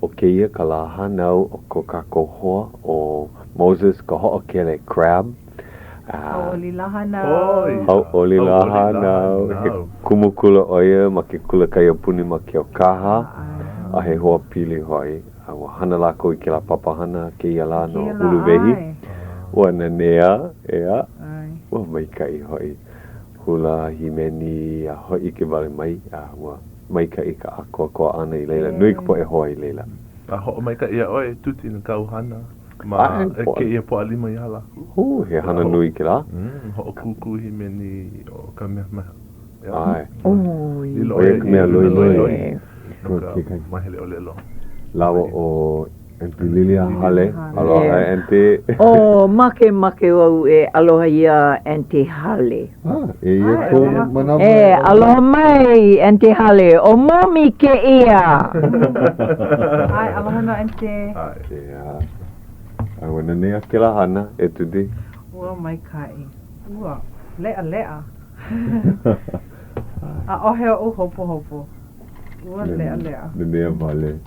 O keia ka la hanau o ko ka kohoa o Moses ka ho'okele crab. Hauʻoli lahanau. Hauʻoli lahanau. He kumukula oia ma ke kula kai puni ma ke okaha. A he hoa pili hoi. Wa hana lako I ke la papahana keia la no uluwehi. Wa nanea, ea. Wa maikai hoi. Hula himeni a hoi ke wale mai wa maikai ka ako ana I leila nui ka po e hoa I leila ho maikai ia oe tuti na kauhana ma ke ia po alima ia la he hana nui ke la ho kuku himeni o ka mea ai Oi ka mea loi mahele o lelo lawa o Enti Lilia Hale, aloha Enti. Make wau e aloha ia Enti Hale. E ia ko manawa. Aloha mai Enti Hale, o momi ke ia. Ai, aloha no Enti. Ia. Ai wana nea ke la hana, e tudi. Ua mai kai. Ua, lea. A ohe o hopo. Ua lea. Nea vale.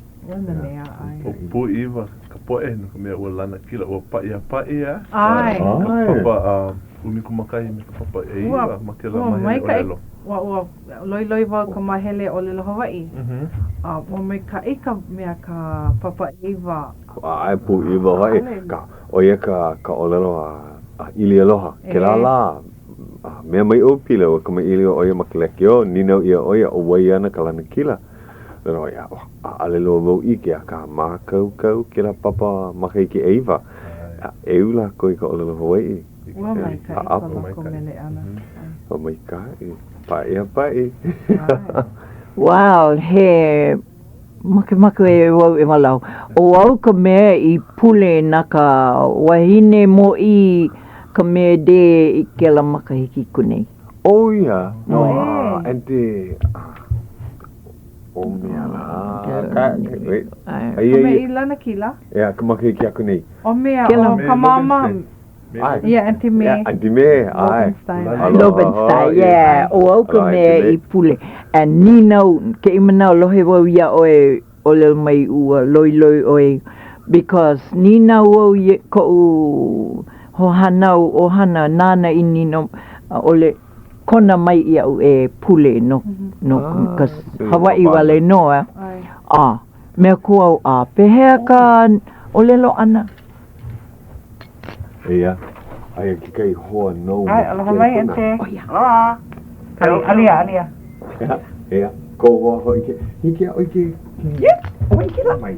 O pu iwa ka poe no ka mea ua lana kila ua paia Ai. Papa umiku makai me ka papa e iwa ma ke la mahele o lelo. Ua loi wau ka mahele o lelo Hawai'i. Ua mai ka ika mea ka papa e iwa. Ai pu iwa hoi. Oia ka o lelo a ili aloha. Ke la mea mai o pila o ka mai ili o oia makaleke o ninau ia oia o wai ana ka lana kila. Pero ya, alelo vau ike a ka mākau ke la papa makai ki eiva. Eula koi ka olelo Hawai'i. Ua mai ka ko mele ana. O mai ka pai. Wow, he Make e wau e malau. O au ka mea I pule na ka wahine mo I ka mea de I ke la makahiki kunei. Oh yeah. No, ante. Oh mea la. Wait. Ka me I lana kila? Yeah, ka makahiki aku nei. O mea, o ka mama. Yeah, Auntie May. Auntie May, ai. Lobenstein, yeah. O au ka mea I pule. And ni nau, ke imanau lohe wau ia oe ole mai ua loi oe. Because ni nau wau ia ko u ho hanau o hana nana I ni no ole kona mai ia u e pule no. Kas Hawaii wale noa. Mea kua a pehea ka ole lo ana. Ia, ai ki kai hoa no. Ai, aloha mai ente. Aloha. Alia. Ia, ko hoa hoi ke. Hiki a oike. Yeah, oike la mai.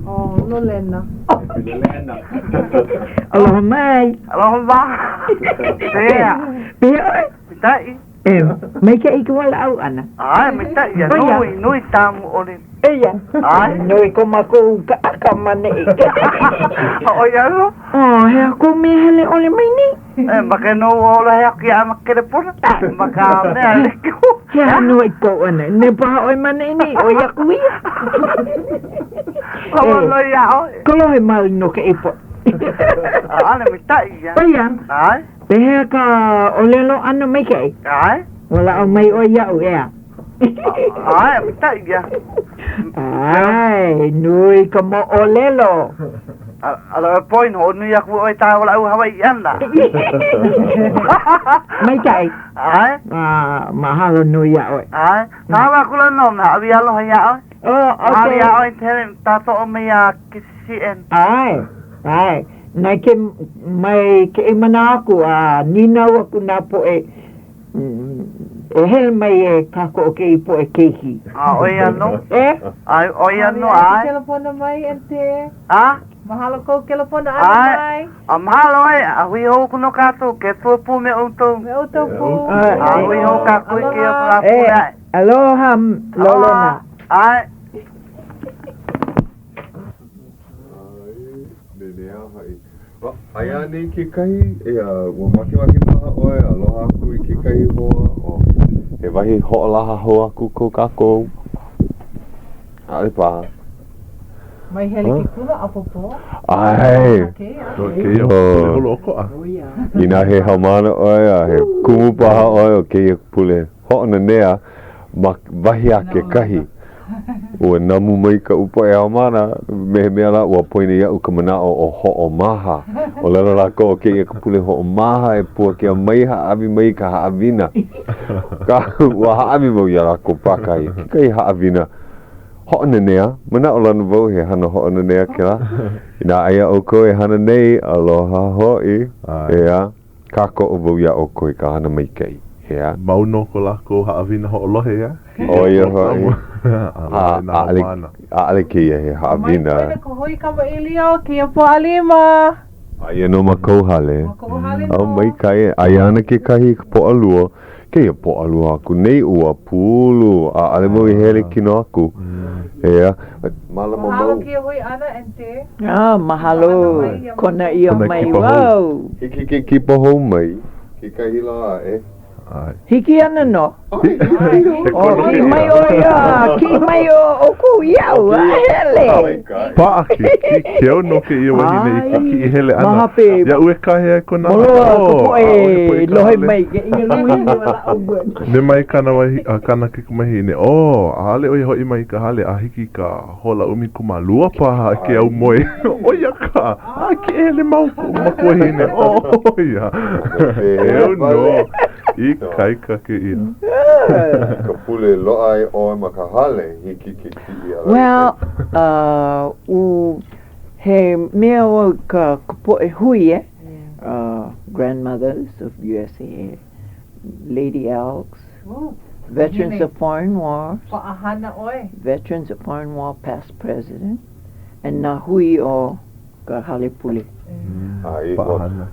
Oh, no lena. Aloha mai. Aloha mai. Pea. Pea. Mitai. Mai ke ike wala au ana. Ai, mitai. Nui tamu ole. Eia. Ai, nui ko mako ka mane ike. O ia lo? Oh, hea ko me hele ole mai ni. Maka no ola hea ki ama kere puna. Maka mea leko. Hea nui ko ana. Ne paha oi mane ni. O ia kuia. Kau lo ia oi. Ko lohe mau no ke ipo. Ana mitai ia. Eia. Ai. Pehea ka ole lo ana mai ke. Ai. Wala au mai o ia u ea. Ai, mitai ia. Ai, nui ka mo olelo. Ala point ho nui aku oi ta wala au Hawaiian la. Mai kai. Ai. Mahalo nui ya oi. Ai. Tawa kula no na abi alo ya oi. Oh, okay. Abi ya oi tele tato o me ya KCCN. Ai. Nai ke mai ke mana aku nina aku na po e hel mai e kako ke po e keiki. Oi ano? Ai, oi ano ai. Telefono mai ente. Mahalo ko telefono ai. Mahalo ai, hui ho kuno kato ke pu me auto. Me auto pu. Hui ho ka ko ke pra pu. Aloha lolona. Ai. Aia nei ke kai, ua maki paha oe, aloha aku I ke kai hoa, he wahi ho'olaha ho aku ko kako. Ale paha. Mai hele ki kula apopo. Ai. Ke holo okoa. Ina he haumana oe, he kumu paha oe o ke pule. Ho'ona nea, wahi a ke kahi. Ua namu mai ka upa e haumana, mea la ua poine ia uka manao o ho'o maha. O lalo la ko o ke ia kapule ho'o maha e Puakea mai haawi mai ka haawina. Ka ua haawi mau ia la ko pakai. Kai haawina. Ho'o nenea, mana o lana vau he hana ho'o nenea ke la. Ina aia o ko e hana nei, aloha hoi. Ea, kako o vau ia o ko I ka hana mai kei. Ea. Mauno ko lako haawina ho'o lohe ia. O ia hoi. Ale ke ia he haawina. Mai ko hoi ka mailio ki po alima. Aia no makauhale. Au mai kai, aia ana ke kahi po alua. Ke ia po alua aku nei ua pulu. Ale mo I hele kino aku. Ea. Malama mau. Mahalo ki hoi ana ente. Mahalo. Kona ia mai wau. Hiki ke kipa hou mai. Ki kahi la Hiki ana no. Ki mai o ia. Ki mai o ku iau. Hele. Paaki. Ke au no ke ia wahine I hele ana. Mahape. Ia ue kahe ai kona. Moloa ko e lohe mai. Inga luhi wala au. Ne mai kana wahi kana ke kumahine. Ale o hoi mai ka hale a hiki ka hola umi kumalua paha ke au moe. Oia ka. Ke hele mau kuahine. Oia. Eu no. I kai ka ke ia. Ka pule loa I o makahale hiki ke ki ia. Well, he mea o ka po e hui grandmothers of USA, Lady Elks, veterans of foreign wars, veterans of foreign war past president, and na hui o ka hale pule. Ai,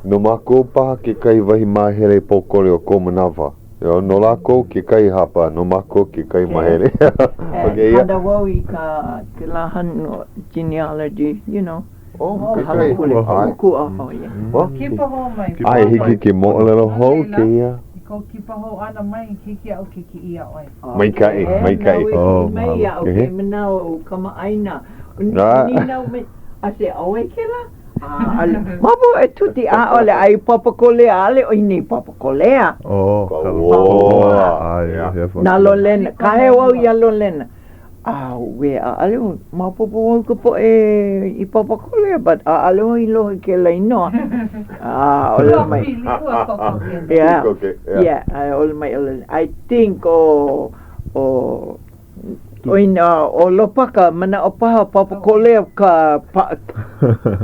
no mako paha ke kai wahi mahele pokole o ko manawa. Yo, no lako ke kai hapa, no mako ke kai mahele. Okay, yeah. Hada wau I ka lahan genealogy, you know. Oh, ke Ka kai. halakule, Ai. ku aho ia. Kipa ho mai. Ai, hiki ke mo lelo ho ke ia. Ko kipa ho ana mai kiki au kiki ia oi. Mai kai, mai kai. Oh, mai ia, mahalo. okay, manao kama aina. Ah. Nina me ase awe kela. Mabu e tuti a ole ai papakolea ale o ini papakolea. Oh, Papakoa. Na lolena, kahe wau ia lolena. We a ale mapopo wau ka po I papakolea, but a ale o I lohe ke lainoa. Ole mai. Yeah, yeah, ole mai ole. I think o lopaka mana o paha papakolea ka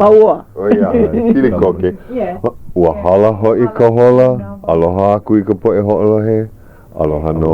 paua. Oh ia, tili koke. Yeah. Ua hala hoi ka hola, aloha aku I ka poe ho'olohe, aloha no.